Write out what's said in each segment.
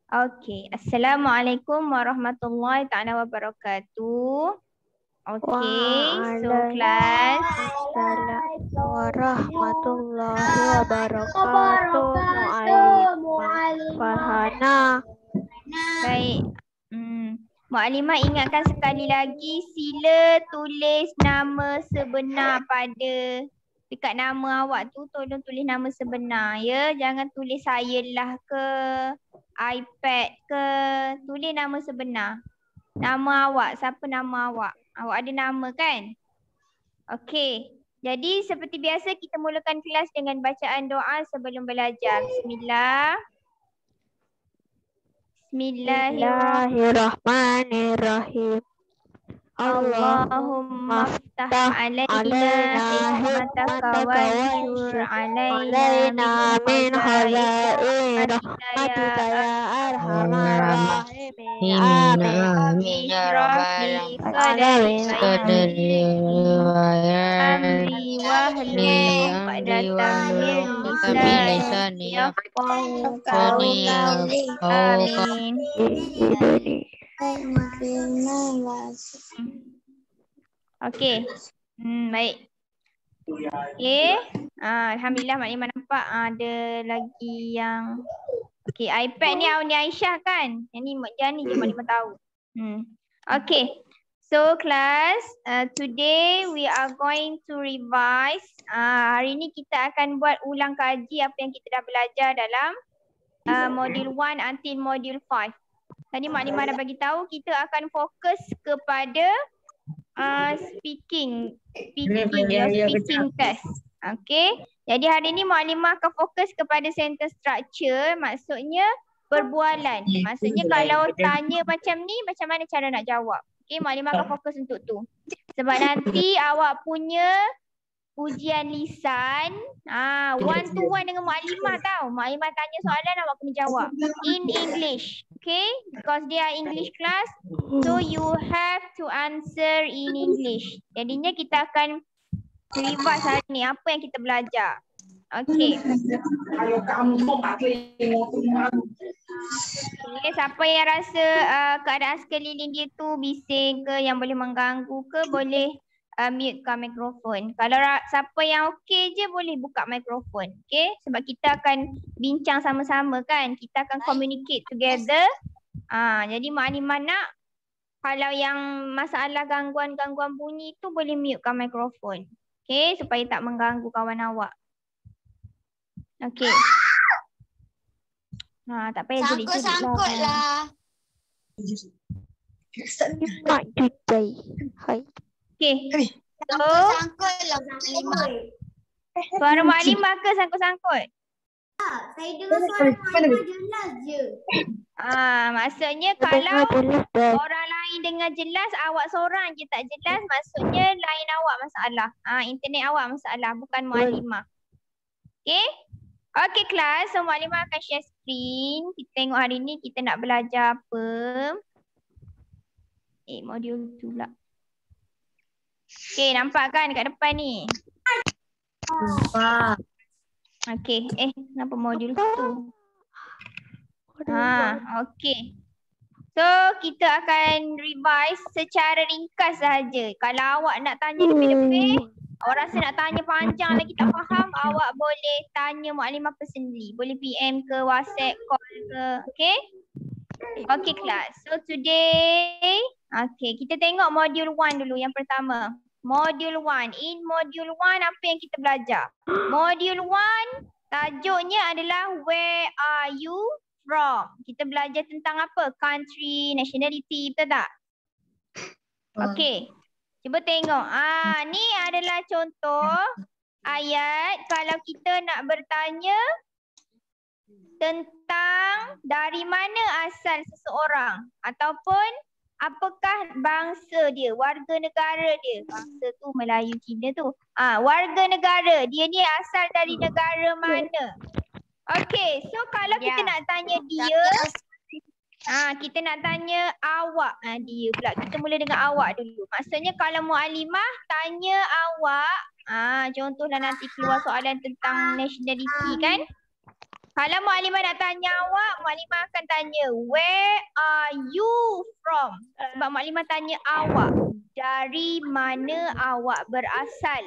Okay. Assalamualaikum warahmatullahi ta'ala wabarakatuh. Okay. So class. Waalaikumsalam warahmatullahi wabarakatuh. Mu'alimah Farhana. Baik. Mu'alimah ingatkan sekali lagi, sila tulis nama sebenar pada dekat nama awak tu, tolong tulis nama sebenar ya. Jangan tulis saya lah ke, iPad ke, tulis nama sebenar. Nama awak, siapa nama awak? Awak ada nama kan? Okey. Jadi seperti biasa kita mulakan kelas dengan bacaan doa sebelum belajar. Bismillah. Bismillahirrahmanirrahim. Allahumma ftah alaina hikmataka wanshur alaina min khazain rahmatika ya arhamar rahimin. Amin. Israfi qadari amri wahlul uqdatam min lisani yafqahu qawli. Amin. Okey. Baik. Okey. Alhamdulillah Mak Iman nampak ada lagi yang okey, iPad ni Auni Aisyah kan? Yang ni Mak Jani je Mak Iman tahu. Okey. So class, today we are going to revise. Hari ni kita akan buat ulang kaji apa yang kita dah belajar dalam modul 1 until modul 5. Tadi Mak Limah dah bagi tahu kita akan fokus kepada speaking test. Okey. Jadi hari ni Mak Limah akan fokus kepada sentence structure, maksudnya perbualan. Maksudnya kalau tanya macam ni, macam mana cara nak jawab. Okey, Mak Limah akan fokus untuk tu. Sebab nanti awak punya ujian lisan, one to one dengan Mak Limah tau. Mak Limah tanya soalan, awak kena jawab in English. Okay, because they are English class, so you have to answer in English. Jadinya kita akan revise hari ni apa yang kita belajar. Okay. Okay, siapa yang rasa keadaan sekeliling dia tu bising ke, yang boleh mengganggu ke, boleh mutekan mikrofon. Kalau siapa yang okey je boleh buka mikrofon. Okay, sebab kita akan bincang sama-sama kan. Kita akan communicate together. Jadi Mak Limah nak kalau yang masalah gangguan-gangguan bunyi tu boleh mutekan mikrofon. Okay, supaya tak mengganggu kawan awak. Okay. Tak payah jerit-jerit lah. Mak Cucai. Hai. Okay. So, suara Mak Limah ke sangkut-sangkut? Saya dengar suara Mak Limah jelas je. Maksudnya kalau orang lain dengar jelas, awak seorang je tak jelas, maksudnya line awak masalah. Internet awak masalah, bukan Mak Limah. Okay? Okay kelas, so Mak Limah akan share screen. Kita tengok hari ni kita nak belajar apa. Modul tu pula. Okay, nampak kan kat depan ni? Nampak. Okay, kenapa modul tu? Okay. So, kita akan revise secara ringkas sahaja. Kalau awak nak tanya lebih-lebih, awak rasa nak tanya panjang lagi tak faham, awak boleh tanya Mak Limah personally. Boleh PM ke, WhatsApp, call ke. Okay? Okay kelas. So today, okay, kita tengok modul 1 dulu yang pertama. Modul 1. In modul 1 apa yang kita belajar? Modul 1 tajuknya adalah where are you from? Kita belajar tentang apa? Country, nationality, betul tak? Okay. Cuba tengok. Ni adalah contoh ayat kalau kita nak bertanya tentang dari mana asal seseorang ataupun apakah bangsa dia, warga negara dia. Bangsa tu Melayu, Cina tu. Warga negara dia ni asal dari negara mana? Okay, so kalau kita nak tanya dia, kita nak tanya awak. Dia pula. Kita mula dengan awak dulu. Maksudnya kalau Mu'alimah tanya awak, contohlah nanti keluar soalan tentang nationality kan? Kalau Mukadimah nak tanya awak, Mukadimah akan tanya, where are you from? Sebab Mukadimah tanya awak, dari mana awak berasal?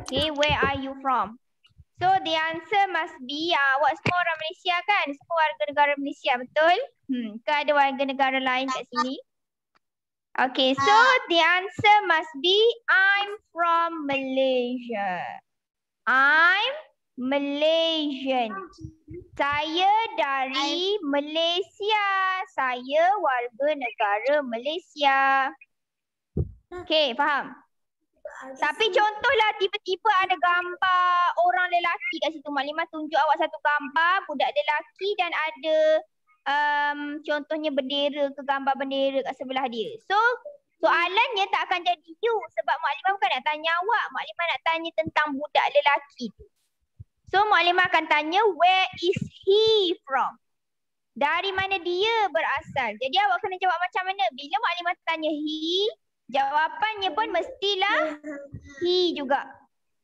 Okay, where are you from? So the answer must be, awak semua orang Malaysia kan? Semua warga negara Malaysia, betul? Ke ada warga negara lain kat sini? Okay, so the answer must be, I'm from Malaysia. I'm Malaysian. Saya dari Malaysia. Saya warga negara Malaysia. Okay, faham? Tapi contohlah tiba-tiba ada gambar orang lelaki kat situ. Maklimah tunjuk awak satu gambar budak lelaki dan ada contohnya bendera ke gambar bendera kat sebelah dia. So soalannya tak akan jadi you sebab Maklimah bukan nak tanya awak. Maklimah nak tanya tentang budak lelaki tu. So Maklimah akan tanya where is he from? Dari mana dia berasal? Jadi awak kena jawab macam mana? Bila Maklimah tanya he, jawapannya pun mestilah he juga.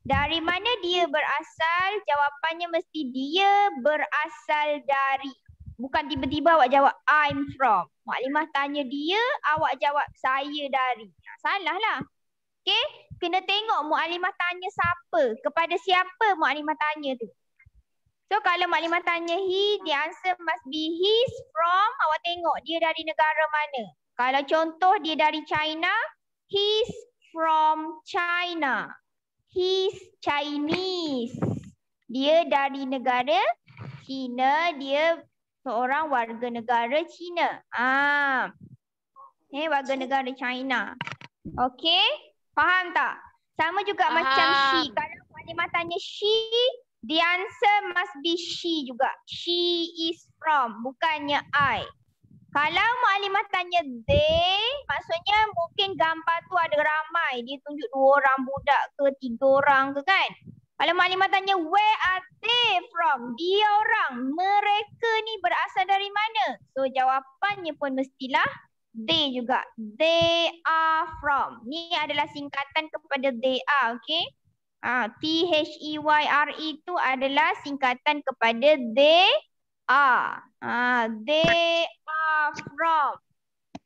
Dari mana dia berasal? Jawapannya mesti dia berasal dari. Bukan tiba-tiba awak jawab I'm from. Maklimah tanya dia, awak jawab saya dari. Salah lah. Okay? Kena tengok Mukadimah tanya siapa. Kepada siapa Mukadimah tanya tu. So kalau Maklimah tanya he, the answer must be he's from. Awak tengok dia dari negara mana. Kalau contoh dia dari China, he's from China. He's Chinese. Dia dari negara China. Dia seorang warga negara China. Warga negara China. Okay? Faham tak? Sama juga macam she. Kalau Maklimah tanya she, the answer must be she juga. She is from. Bukannya I. Kalau Maklimah tanya they, maksudnya mungkin gambar tu ada ramai. Dia tunjuk 2 orang budak ke 3 orang ke kan? Kalau Maklimah tanya where are they from? Dia orang. Mereka ni berasal dari mana? So jawapannya pun mestilah they juga. They are from. Ni adalah singkatan kepada they are. Okay? THEYRE itu adalah singkatan kepada they are. They are from.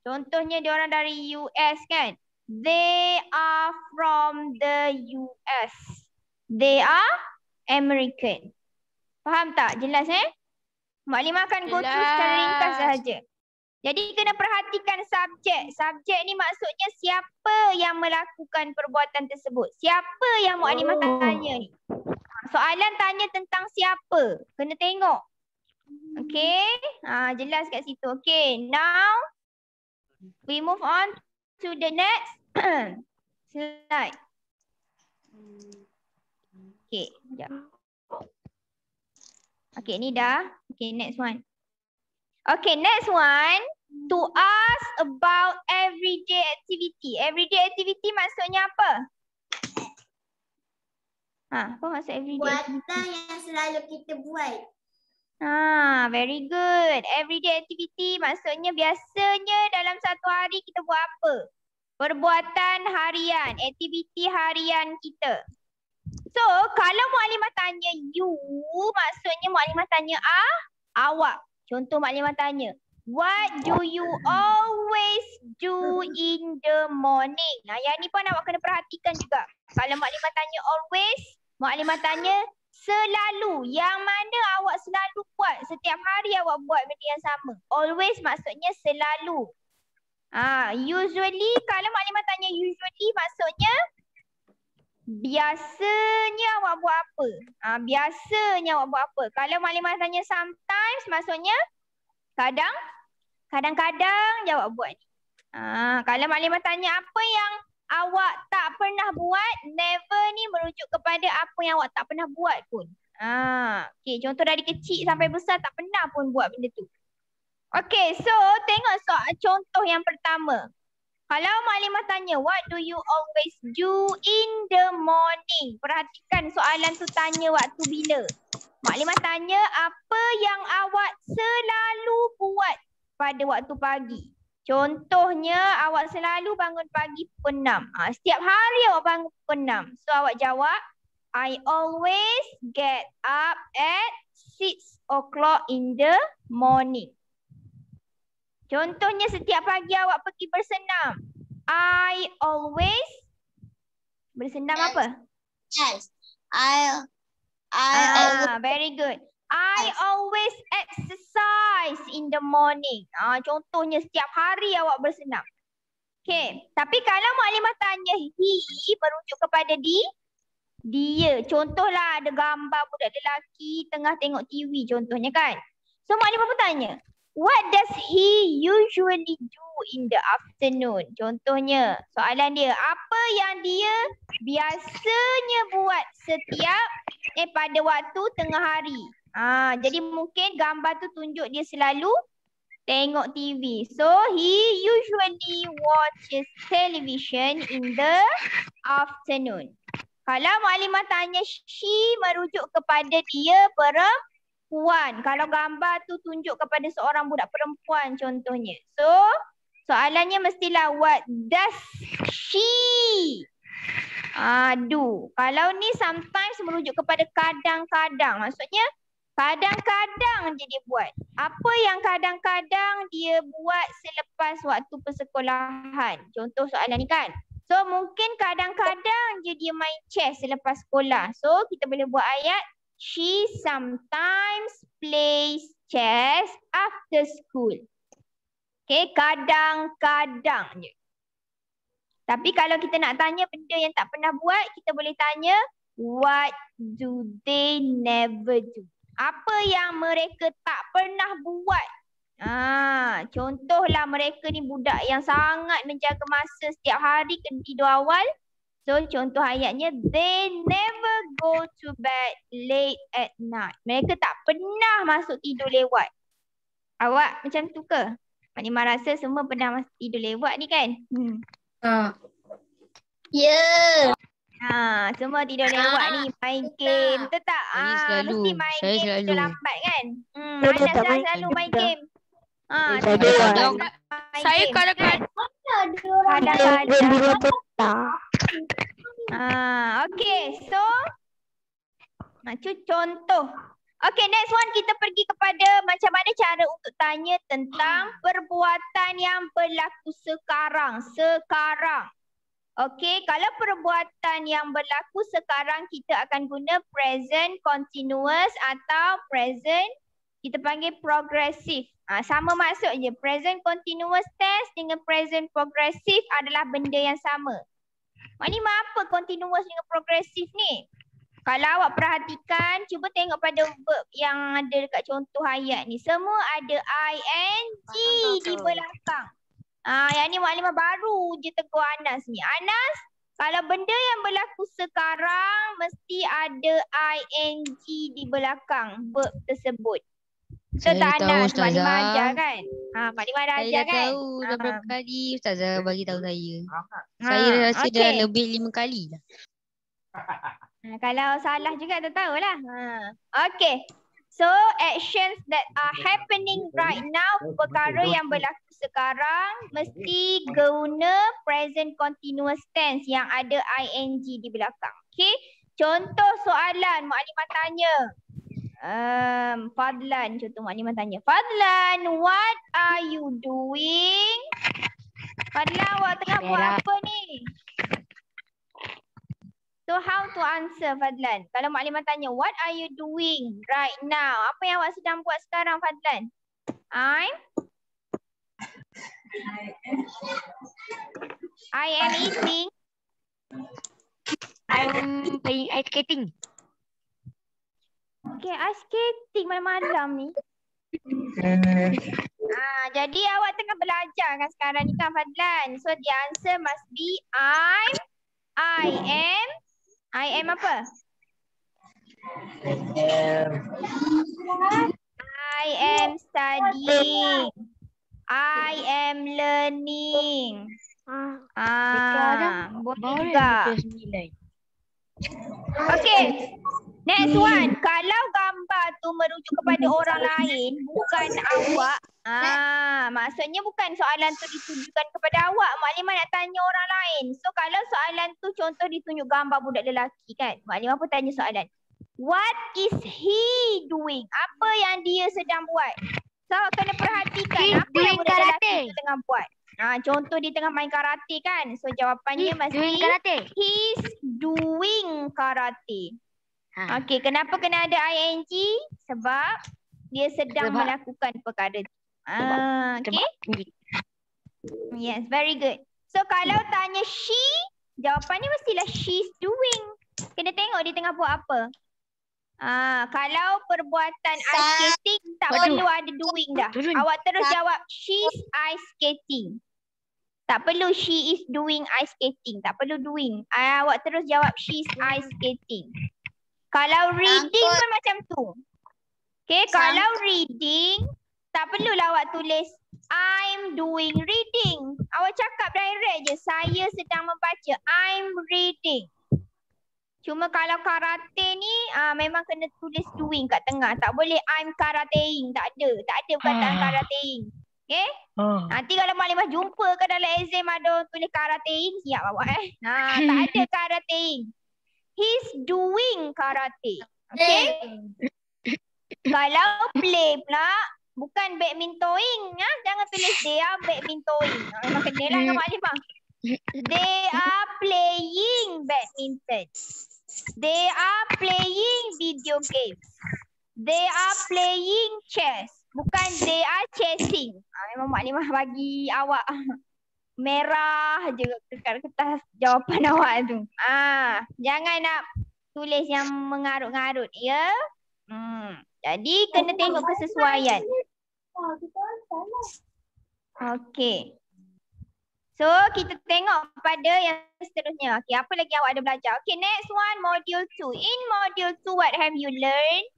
Contohnya dia orang dari US kan? They are from the US. They are American. Faham tak? Jelas Maklimah akan go through secara ringkas sahaja. Jadi kena perhatikan subjek. Subjek ni maksudnya siapa yang melakukan perbuatan tersebut. Siapa yang Maklimah tanya ni. Soalan tanya tentang siapa. Kena tengok. Okay. Jelas kat situ. Okay. Now we move on to the next slide. Okay. Sekejap. Okay, ni dah. Okay, next one. Okay, next one. To ask about everyday activity. Everyday activity maksudnya apa? Apa maksud everyday activity? Buatan yang selalu kita buat. Very good. Everyday activity maksudnya biasanya dalam satu hari kita buat apa? Perbuatan harian, aktiviti harian kita. So, kalau Maklimah tanya you, maksudnya Maklimah tanya awak. Contoh Maklimah tanya, what do you always do in the morning? Yang ni pun awak kena perhatikan juga. Kalau Maklimah tanya always, Maklimah tanya selalu. Yang mana awak selalu buat? Setiap hari awak buat benda yang sama. Always maksudnya selalu. Usually, kalau Maklimah tanya usually maksudnya biasanya awak buat apa? Biasanya awak buat apa? Kalau Maklimah tanya sometimes maksudnya kadang-kadang je awak buat ni. Kalau Maklimah tanya apa yang awak tak pernah buat, never ni merujuk kepada apa yang awak tak pernah buat pun. Okay, contoh dari kecil sampai besar tak pernah pun buat benda tu. Okay, so tengok soal contoh yang pertama. Kalau Maklimah tanya, what do you always do in the morning? Perhatikan soalan tu tanya waktu bila. Maklimah tanya, apa yang awak selalu buat pada waktu pagi? Contohnya, awak selalu bangun pagi pukul 6. Setiap hari awak bangun pukul 6. So, awak jawab, I always get up at 6 o'clock in the morning. Contohnya setiap pagi awak pergi bersenam. I always bersenam apa? Yes. I always Very good. I always exercise in the morning. Contohnya setiap hari awak bersenam. Okay. Tapi kalau maklimah tanya he merujuk kepada dia. Contohlah ada gambar budak lelaki tengah tengok TV contohnya kan. So maklimah pun tanya, what does he usually do in the afternoon? Contohnya soalan dia, apa yang dia biasanya buat pada waktu tengah hari. Jadi mungkin gambar tu tunjuk dia selalu tengok TV. So he usually watches television in the afternoon. Kalau maklimah tanya she merujuk kepada dia perempuan. Kalau gambar tu tunjuk kepada seorang budak perempuan contohnya. So soalannya mestilah what does she do. Kalau ni sometimes merujuk kepada kadang-kadang. Maksudnya kadang-kadang je dia buat. Apa yang kadang-kadang dia buat selepas waktu persekolahan. Contoh soalan ni kan. So mungkin kadang-kadang je dia main chess selepas sekolah. So kita boleh buat ayat she sometimes plays chess after school. Okay, kadang-kadang je. Tapi kalau kita nak tanya benda yang tak pernah buat, kita boleh tanya what do they never do? Apa yang mereka tak pernah buat? Contohlah mereka ni budak yang sangat menjaga masa, setiap hari kena tidur awal. So contoh ayatnya, they never go to bed late at night. Mereka tak pernah masuk tidur lewat. Awak macam tu ke? Maknimah rasa semua pernah masuk tidur lewat ni kan? Yeah. Semua tidur lewat ni, main game, betul tak? Saya selalu. Mesti main Saya game selalu. tidur lambat kan? Saya Anas tak dah main selalu game main dah. game. Saya kadang-kadang. main Saya game. kadang-kadang. Kadang-kadang. Dua petang. Okay, so contoh. Okay, next one kita pergi kepada macam mana cara untuk tanya tentang perbuatan yang berlaku sekarang. Okay, kalau perbuatan yang berlaku sekarang kita akan guna present continuous atau present kita panggil progressive. Sama maksud je. Present continuous tense dengan present progressive adalah benda yang sama. Maknanya apa continuous dengan progressive ni? Kalau awak perhatikan, cuba tengok pada verb yang ada dekat contoh ayat ni. Semua ada ing di belakang. Yang ni maklimah baru je tegur Anas ni. Anas, kalau benda yang berlaku sekarang mesti ada ing di belakang verb tersebut. Betul tak Anas? Maklimah ajar kan? Maklimah dah Saya ajar dah kan? tahu dah berapa kali Ustazah bagi tahu saya. Saya rasa dah lebih 5 kali dah. Kalau salah juga tak tahulah. Okay. So actions that are happening right now, perkara yang berlaku sekarang mesti guna present continuous tense yang ada ing di belakang. Okay. Contoh soalan maklimah tanya. Fadlan, contoh maklimah tanya. Fadlan, what are you doing? Fadlan, awak tengah buat apa ni? So how to answer Fadlan? Kalau maklimah tanya, what are you doing right now? Apa yang awak sedang buat sekarang Fadlan? I am eating. I'm playing ice skating. Okay, ice skating malam-malam ni. Jadi awak tengah belajar kan sekarang ni kan Fadlan? So the answer must be I am apa? I am studying. I am learning. Boleh juga. Okay. Next one. Kalau gambar tu merujuk kepada orang lain, bukan awak. Maksudnya bukan soalan tu ditujukan kepada awak. Maklimah nak tanya orang lain. So kalau soalan tu contoh ditunjuk gambar budak lelaki kan. Maklimah pun tanya soalan. What is he doing? Apa yang dia sedang buat? So, kena perhatikan apa yang budak lelaki tu tengah buat. Contoh dia tengah main karate kan? So, jawapannya mesti he's doing karate. Okey, kenapa kena ada ing? Sebab dia sedang melakukan perkara tu. Okay? Yes, very good. So, kalau tanya she, jawapannya mestilah she's doing. Kena tengok dia tengah buat apa. Kalau perbuatan ice skating, tak perlu ada doing dah. Awak terus jawab she's ice skating. Tak perlu she is doing ice skating. Tak perlu doing. Awak terus jawab she's ice skating. Kalau reading pun macam tu. Okay, kalau reading, tak perlulah awak tulis I'm doing reading. Awak cakap direct je, saya sedang membaca. I'm reading. Cuma kalau karate ni memang kena tulis doing kat tengah. Tak boleh I'm karateing. Tak ada. Tak ada perkataan karateing. Okay? Nanti kalau Maklimah jumpa ke dalam exam ada tulis karateing, siap awak tak ada karateing. He's doing karate. Okay? Kalau play pula, bukan badmintoning. Jangan tulis they are badmintoning. Memang kena lah dengan Maklimah. They are playing badminton. They are playing video games. They are playing chess. Bukan they are chasing. Memang Maklimah bagi awak merah je dekat kertas jawapan awak tu. Jangan nak tulis yang mengarut-ngarut ya. Jadi kena tengok kesesuaian. Okey. So, kita tengok pada yang seterusnya. Okay, apa lagi awak ada belajar? Okay, next one, module 2. In module 2, what have you learned?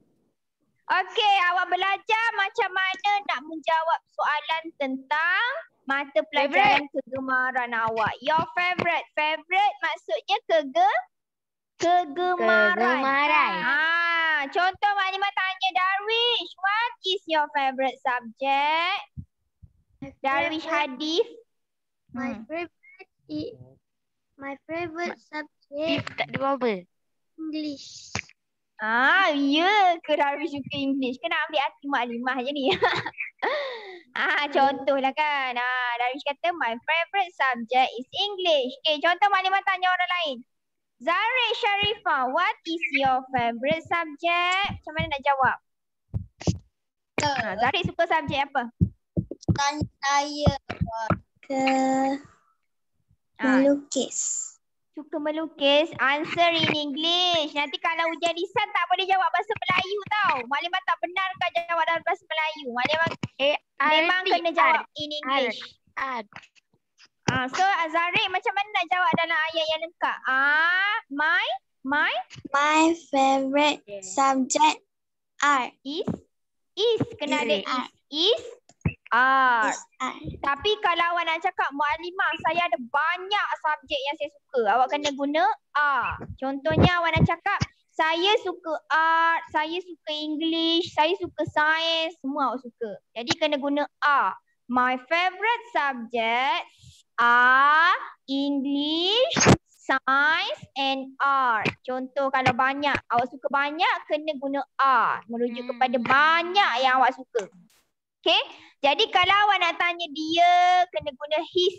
Okay, awak belajar macam mana nak menjawab soalan tentang mata pelajaran kegemaran awak. Your favorite. Favorite maksudnya kegemaran. Contoh Maklimah tanya Darwish, what is your favorite subject? Darwish Hadif. My favorite subject Tak ada apa-apa. English. Ya ke Darwish suka English? Kena ambil hati Maklimah je ni. Contohlah kan. Darwish kata my favorite subject is English. Okay, contoh Maklimah tanya orang lain. Zahri Sharifah, what is your favorite subject? Macam mana nak jawab? Zahri suka subjek apa? Tanya saya. Melukis. Suka melukis. Answer in English. Nanti kalau ujian lisan tak boleh jawab bahasa Melayu tau. Maklimah tak benarkan jawab dalam bahasa Melayu. Maklimah memang kena jawab in English. So Azari macam mana nak jawab dalam ayat yang lengkap? My favorite subject art. Is kena ada is art. Tapi kalau awak nak cakap Maklimah, saya ada banyak subjek yang saya suka, awak kena guna Contohnya awak nak cakap saya suka art, saya suka English, saya suka sains, semua awak suka. Jadi kena guna My favorite subjects are English, science and art. Contoh kalau banyak, awak suka banyak, kena guna merujuk kepada banyak yang awak suka. Okay, jadi kalau awak nak tanya dia, kena guna his.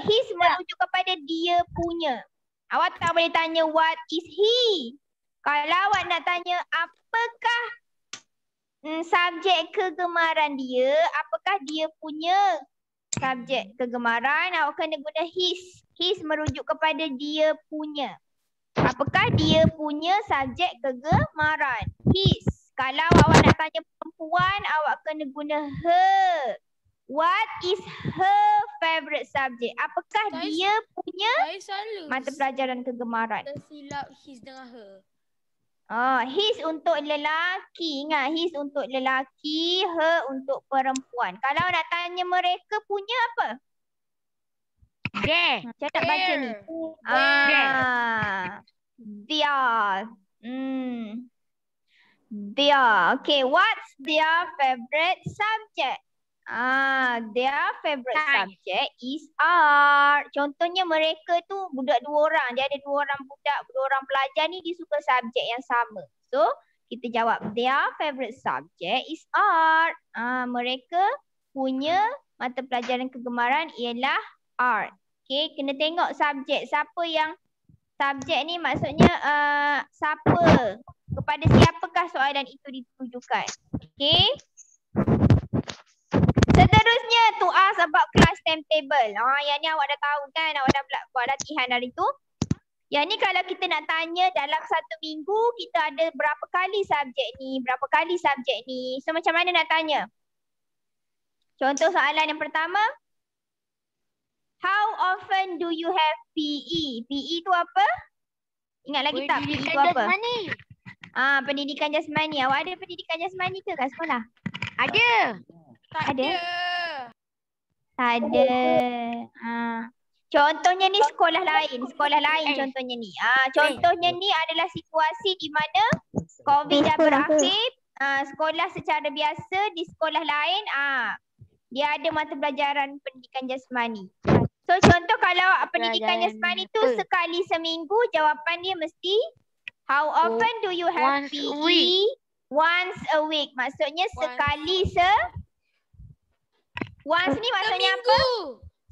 His merujuk kepada dia punya. Awak tak boleh tanya what is he. Kalau awak nak tanya apakah subjek kegemaran dia, apakah dia punya subjek kegemaran, awak kena guna his. His merujuk kepada dia punya. Apakah dia punya subjek kegemaran? His. Kalau awak nak tanya perempuan, awak kena guna her. What is her favorite subject? Apakah dia punya mata pelajaran kegemaran? Tersilap his dengan her. His untuk lelaki. Ingat, his untuk lelaki, her untuk perempuan. Kalau nak tanya mereka punya apa? Their. Saya nak baca ni. Their. Their. Okay, what's their favorite subject? Their favorite subject is art. Contohnya mereka tu budak 2 orang. Dia ada 2 orang budak, 2 orang pelajar ni dia suka subjek yang sama. So, kita jawab their favorite subject is art. Mereka punya mata pelajaran kegemaran ialah art. Okay, kena tengok subjek. Siapa yang subjek ni maksudnya siapa? Kepada siapakah soalan itu ditujukan? Okay. Seterusnya, to ask about class timetable. Yang ni awak dah tahu kan? Awak dah buat latihan hari tu. Yang ni kalau kita nak tanya dalam 1 minggu, kita ada berapa kali subjek ni, berapa kali subjek ni. So macam mana nak tanya? Contoh soalan yang pertama. How often do you have PE? PE tu apa? Ingat lagi tak PE tu apa? Pendidikan jasmani. Awak ada pendidikan jasmani ke kat sekolah? Ada. Tak Ada? ada. Tak ada. Contohnya ni sekolah lain. Sekolah lain contohnya ni. Contohnya ni adalah situasi di mana COVID dah berakhir. Sekolah secara biasa di sekolah lain. Dia ada mata pelajaran pendidikan jasmani. So contoh kalau pendidikan jasmani tu sekali seminggu, jawapan dia mesti how often do you have PE? Once a week. Maksudnya sekali once ni maksudnya apa?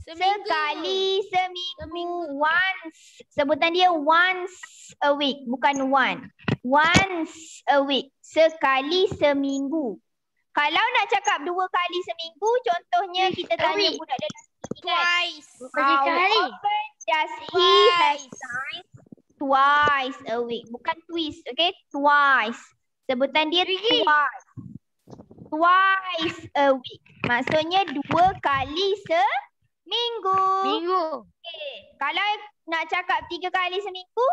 Sekali seminggu. Once. Sebutan dia once a week. Bukan one. Once a week. Sekali seminggu. Kalau nak cakap 2 kali seminggu, contohnya kita tanya budak lelaki kan. Twice. How often does he have time? Twice a week. Bukan twist. Okay. Twice. Sebutan dia twice. Twice a week. Maksudnya 2 kali seminggu. Okay. Kalau nak cakap 3 kali seminggu?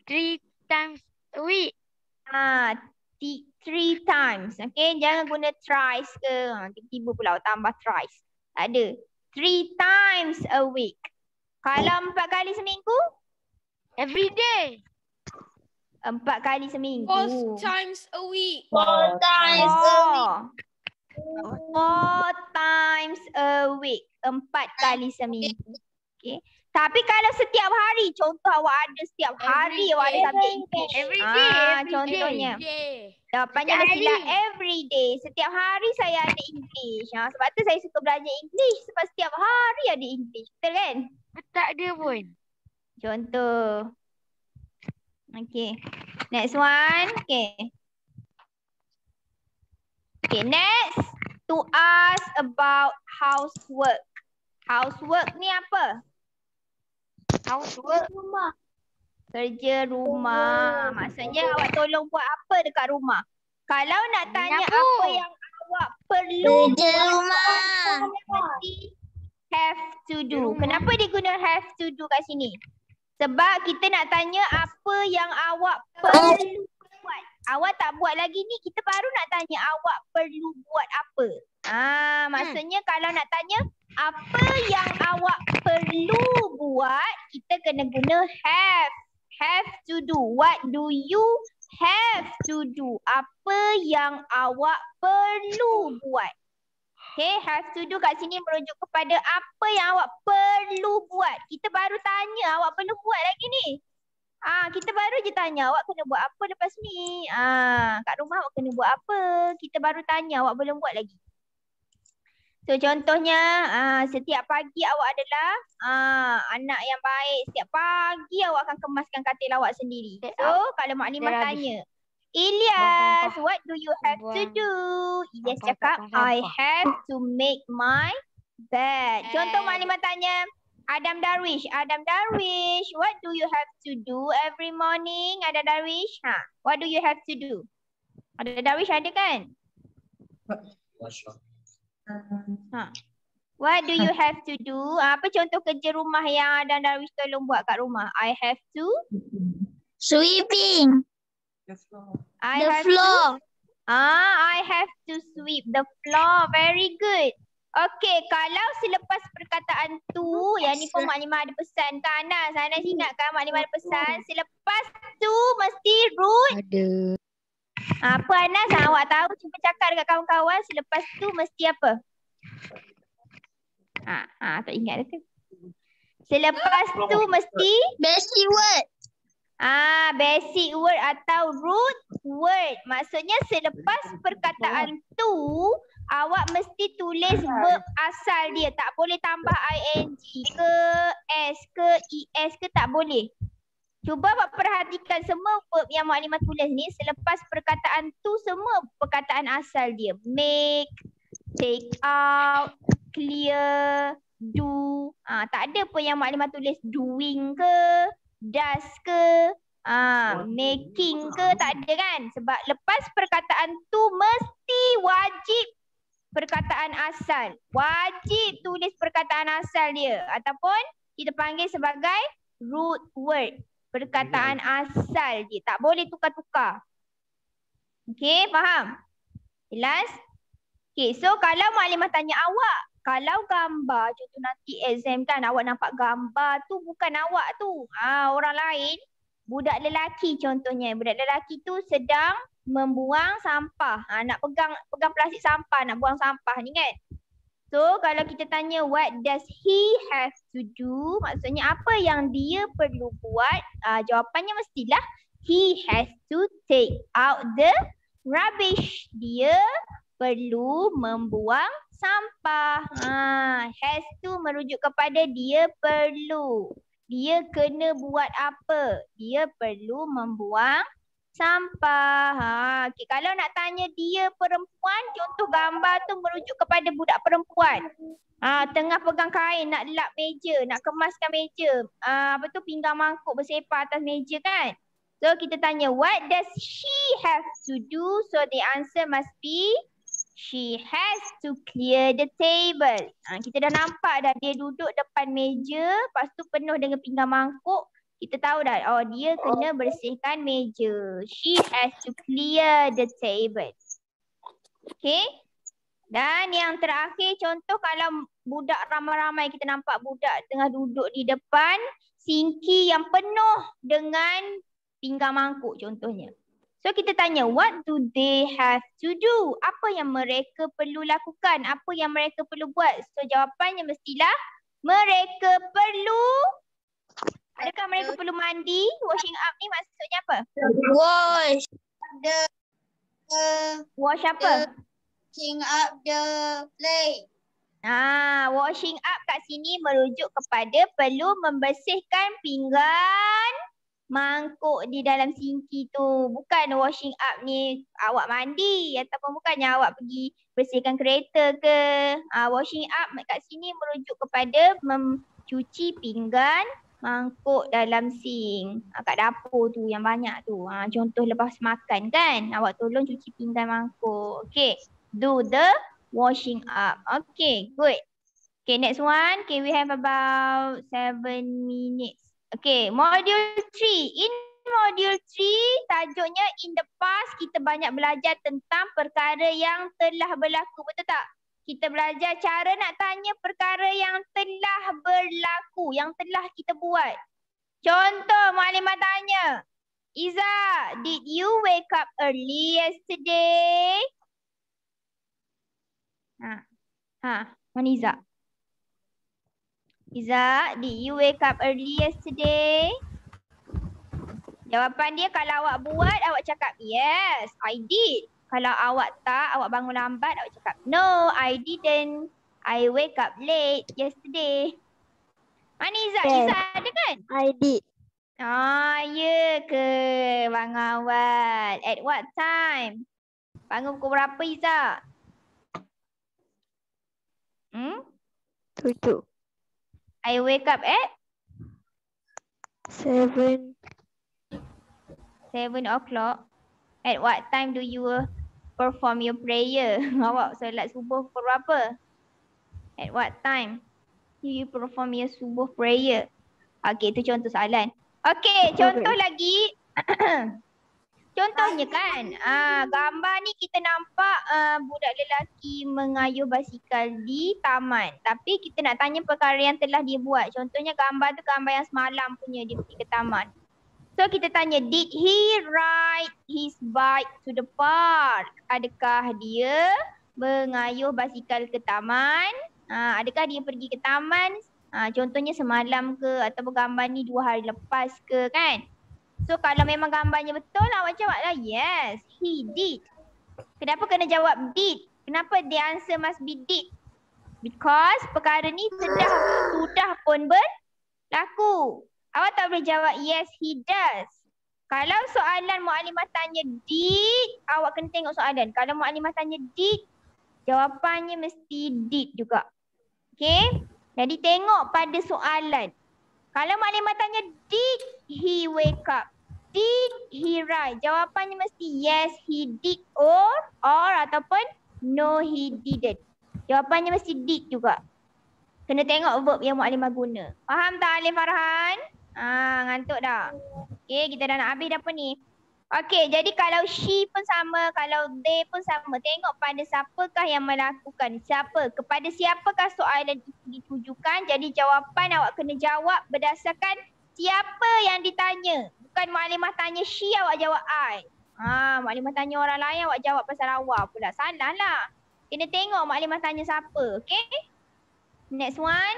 3 times a week. 3 times. Okay. Jangan guna thrice ke. Tiba-tiba pula tambah thrice. Tak ada. 3 times a week. Kalau 4 kali seminggu? Every day. 4 kali seminggu. 4 times a week. 4 times a week. 4 times a week. 4 kali seminggu. Okay. Tapi kalau setiap hari, contoh awak ada setiap hari awak ada subjek English. Every day. Contohnya. Day. Jawapannya mestilah every day. Setiap hari saya ada English. Sebab tu saya suka belajar English. Sebab setiap hari ada English. Betul kan? Tak ada pun. Contoh. Okay. Next one. Okay. Okay, next. To ask about housework. Housework ni apa? Housework. Kerja rumah. Maksudnya awak tolong buat apa dekat rumah? Kalau nak tanya Menyapu. apa yang awak perlu Kerja buat, rumah. mesti have to do. Kenapa dia guna have to do kat sini? Sebab kita nak tanya apa yang awak perlu buat. Awak tak buat lagi ni, kita baru nak tanya awak perlu buat apa. Maksudnya kalau nak tanya apa yang awak perlu buat, kita kena guna have. Have to do. What do you have to do? Apa yang awak perlu buat. Okay, have to do kat sini merujuk kepada apa yang awak perlu buat. Kita baru tanya awak perlu buat lagi ni. Kita baru je tanya awak kena buat apa lepas ni. Kat rumah awak kena buat apa. Kita baru tanya awak belum buat lagi. So contohnya setiap pagi awak adalah anak yang baik. Setiap pagi awak akan kemaskan katil awak sendiri. So kalau maklimah tanya, Ilyas, what do you have to do? Ilyas cakap, I have to make my bed. Contoh maklimah tanya, Adam Darwish, what do you have to do every morning? Adam Darwish, what do you have to do? Adam Darwish ada kan? What do you have to do? Apa contoh kerja rumah yang Adam Darwish tolong buat kat rumah? I have to Sweeping. I The have floor. to I have to sweep the floor. Very good. Okay, kalau selepas perkataan tu, yang ni pun maklimah ada pesan kan Anas? Anas ingat kan maklimah ada pesan? Selepas tu mesti root Ada. Apa Anas? Awak tahu, cuba cakap dekat kawan-kawan selepas tu mesti apa? Tak ingat dah tu. Selepas tu mesti Basic word. basic word atau root word. Maksudnya selepas perkataan tu, awak mesti tulis verb asal dia. Tak boleh tambah ing ke, s ke, es ke, tak boleh. Cuba awak perhatikan semua verb yang Maklimah tulis ni, selepas perkataan tu semua perkataan asal dia. Make, take out, clear, do. Tak ada pun yang Maklimah tulis doing ke, does ke, making ke, tak ada kan? Sebab lepas perkataan tu mesti wajib perkataan asal. Wajib tulis perkataan asal dia. Ataupun kita panggil sebagai root word. Perkataan asal dia. Tak boleh tukar-tukar. Okey, faham? Jelas? Okey, so kalau Maklimah tanya awak, kalau gambar contoh nanti exam kan, awak nampak gambar tu bukan awak tu. Orang lain, budak lelaki contohnya. Budak lelaki tu sedang membuang sampah. Nak pegang plastik sampah, nak buang sampah ni kan. So kalau kita tanya what does he have to do, maksudnya apa yang dia perlu buat, jawapannya mestilah he has to take out the rubbish. Dia perlu membuang sampah. Has to merujuk kepada dia perlu. Dia kena buat apa? Dia perlu membuang sampah. Okay. Kalau nak tanya dia perempuan, contoh gambar tu merujuk kepada budak perempuan. Tengah pegang kain, nak lap meja, nak kemaskan meja. Pinggang mangkuk bersepah atas meja kan. So kita tanya what does she have to do? So the answer must be she has to clear the table. Kita dah nampak dah dia duduk depan meja, lepas tu penuh dengan pinggang mangkuk. Kita tahu dah, dia kena bersihkan meja. She has to clear the table. Okay. Dan yang terakhir contoh kalau budak ramai-ramai, kita nampak budak tengah duduk di depan sinki yang penuh dengan pinggang mangkuk contohnya. So kita tanya, what do they have to do? Apa yang mereka perlu lakukan? Apa yang mereka perlu buat? So jawapannya mestilah mereka perlu, adakah mereka perlu mandi? Washing up ni maksudnya apa? Wash the Wash apa? washing up the plate. Washing up kat sini merujuk kepada perlu membersihkan pinggan mangkuk di dalam sinki tu. Bukan washing up ni awak mandi ataupun bukannya awak pergi bersihkan kereta ke. Washing up kat sini merujuk kepada mencuci pinggan mangkuk dalam sink. Kat dapur tu yang banyak tu. Contoh lepas makan kan, awak tolong cuci pinggan mangkuk. Okay, do the washing up. Okay, good. Okay, next one. Okay, we have about 7 minutes. Okay, module 3. In module 3, tajuknya in the past, kita banyak belajar tentang perkara yang telah berlaku. Betul tak? Kita belajar cara nak tanya perkara yang telah berlaku, yang telah kita buat. Contoh, Maklimah tanya, Iza, did you wake up early yesterday? Mana Iza? Iza, did you wake up early yesterday? Jawapan dia kalau awak buat, awak cakap, yes, I did. Kalau awak tak, awak bangun lambat, awak cakap, no, I didn't. I wake up late yesterday. Mana Izzat? Yes. Izzat ada kan? I did. Ya ke? Bangun awal. At what time? Bangun pukul berapa Izzat? 7. I wake up at? 7. 7 o'clock. At what time do you perform your prayer? Awak solat subuh pukul berapa? At what time do you perform your subuh prayer? Okay, itu contoh soalan. Okay, contoh lagi. Contohnya kan, gambar ni kita nampak budak lelaki mengayuh basikal di taman. Tapi kita nak tanya perkara yang telah dia buat. Contohnya gambar tu gambar yang semalam punya dia pergi ke taman. So kita tanya, did he ride his bike to the park? Adakah dia mengayuh basikal ke taman? Adakah dia pergi ke taman? Contohnya semalam ke ataupun gambar ni 2 hari lepas ke kan? So kalau memang gambarnya betul, awak jawablah yes, he did. Kenapa kena jawab did? Kenapa the answer must be did? Because perkara ni sudah pun berlaku. Awak tak boleh jawab yes, he does. Kalau soalan Muallimah tanya did, awak kena tengok soalan. Kalau Muallimah tanya did, jawapannya mesti did juga. Okay? Jadi tengok pada soalan. Kalau Muallimah tanya did he wake up? Did he ride? Jawapannya mesti yes, he did or ataupun no, he didn't. Jawapannya mesti did juga. Kena tengok verb yang Muallimah guna. Faham tak Alif Farhan? Ngantuk dah. Okay, kita dah nak habis dah apa ni. Okay, jadi kalau she pun sama, kalau they pun sama. Tengok pada siapakah yang melakukan. Kepada siapakah soalan itu ditujukan. Jadi jawapan awak kena jawab berdasarkan siapa yang ditanya. Bukan Muallimah tanya she, awak jawab I. Muallimah tanya orang lain, awak jawab pasal awak pula. Salah lah. Kena tengok Muallimah tanya siapa. Okay? Next one.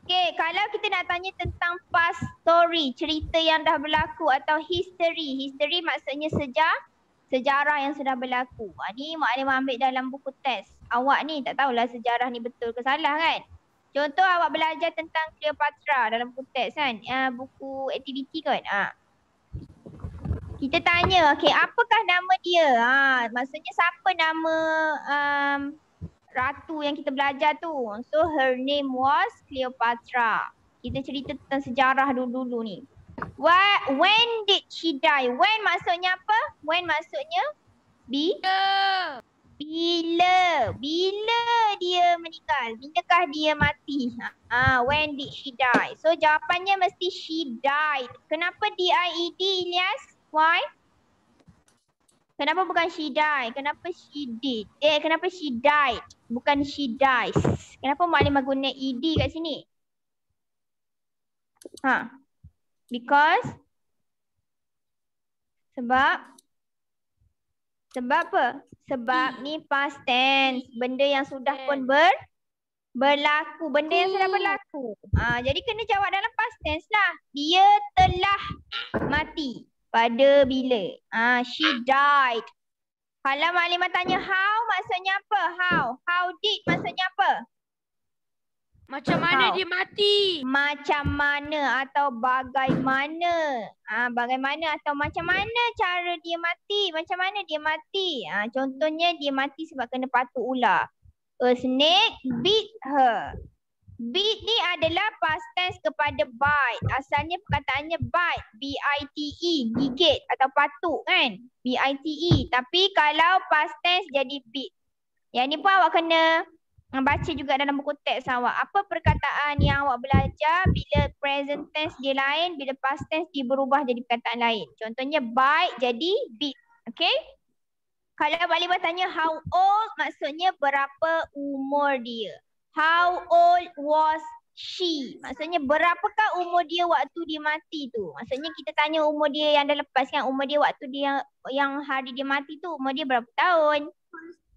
Okay, kalau kita nak tanya tentang past story, cerita yang dah berlaku atau history. History maksudnya sejarah yang sudah berlaku. Ni Muallimah ambil dalam buku test. Awak ni tak tahulah sejarah ni betul ke salah kan? Contoh awak belajar tentang Cleopatra dalam buku test kan? Buku aktiviti kan? Kita tanya, okay, apakah nama dia? Maksudnya siapa nama ratu yang kita belajar tu. So her name was Cleopatra. Kita cerita tentang sejarah dulu-dulu ni. When did she die? When maksudnya apa? When maksudnya bila dia meninggal. Bilakah dia mati? When did she die? So jawapannya mesti she died. Kenapa D-I-E-D, Ilyas? Why? Kenapa bukan she die? Kenapa she did? Kenapa she died? Bukan she dies. Kenapa Muallimah guna ED kat sini? Because? Sebab apa? Sebab ni past tense. Benda yang sudah pun berlaku. Benda yang sudah berlaku. Jadi kena jawab dalam past tense lah. Dia telah mati. Pada bila? She died. Kalau Muallimah tanya how, maksudnya apa? How did maksudnya apa? Macam mana dia mati? Macam mana atau bagaimana? Bagaimana atau macam mana cara dia mati? Macam mana dia mati? Contohnya dia mati sebab kena patuk ular. A snake bit her. Bit ni adalah past tense kepada bite. Asalnya perkataannya bite. B-I-T-E. Gigit atau patuk kan. B-I-T-E. Tapi kalau past tense jadi bit. Yang ni pun awak kena baca juga dalam buku teks awak. Apa perkataan yang awak belajar bila present tense dia lain, bila past tense dia berubah jadi perkataan lain. Contohnya bite jadi bit. Okay? Kalau Muallimah bertanya how old, maksudnya berapa umur dia. How old was she? Maksudnya berapakah umur dia waktu dia mati tu? Maksudnya kita tanya umur dia yang dah lepas kan. Umur dia waktu dia yang hari dia mati tu, umur dia berapa tahun?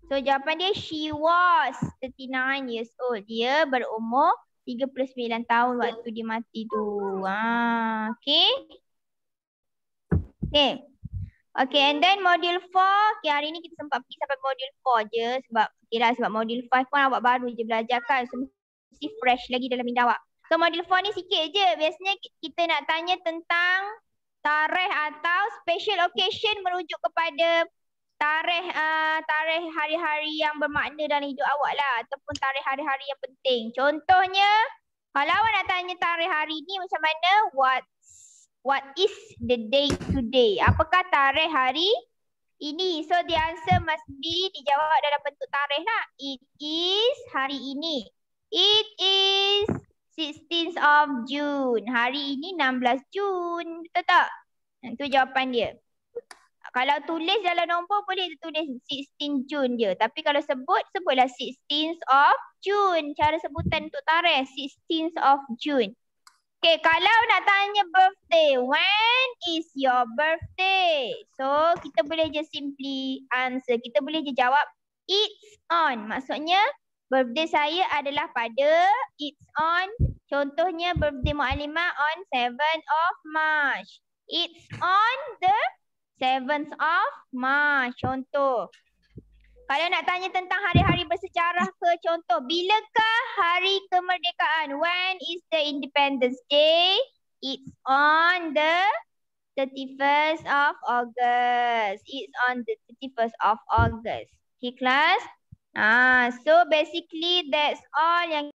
So jawapan dia she was 39 years old. Dia berumur 39 tahun waktu dia mati tu. Okay. Okay. Okay, and then module 4. Okay, hari ni kita sempat pergi sampai module 4 je. Sebab module 5 pun awak baru je belajar kan. So mesti fresh lagi dalam minda awak. So module 4 ni sikit je. Biasanya kita nak tanya tentang tarikh atau special occasion merujuk kepada tarikh hari-hari yang bermakna dalam hidup awak lah. Ataupun tarikh hari-hari yang penting. Contohnya, kalau awak nak tanya tarikh hari ni macam mana? What is the date today? Apakah tarikh hari ini? So the answer must be dijawab dalam bentuk tarikh lah. It is hari ini. It is 16th of June. Hari ini 16 Jun. Betul tak? Itu jawapan dia. Kalau tulis dalam nombor boleh tulis 16 Jun je. Tapi kalau sebutlah 16th of June. Cara sebutan untuk tarikh 16th of June. Okay, kalau nak tanya birthday, when is your birthday? So, kita boleh je simply answer. Kita boleh je jawab, it's on. Maksudnya, birthday saya adalah pada it's on. Contohnya, birthday Mu'allimah on 7th of March. It's on the 7th of March. Contoh. Kalau nak tanya tentang hari-hari bersejarah ke, contoh, bilakah hari kemerdekaan? When is the Independence Day? It's on the 31st of August. It's on the 31st of August. Okay, class? So basically that's all yang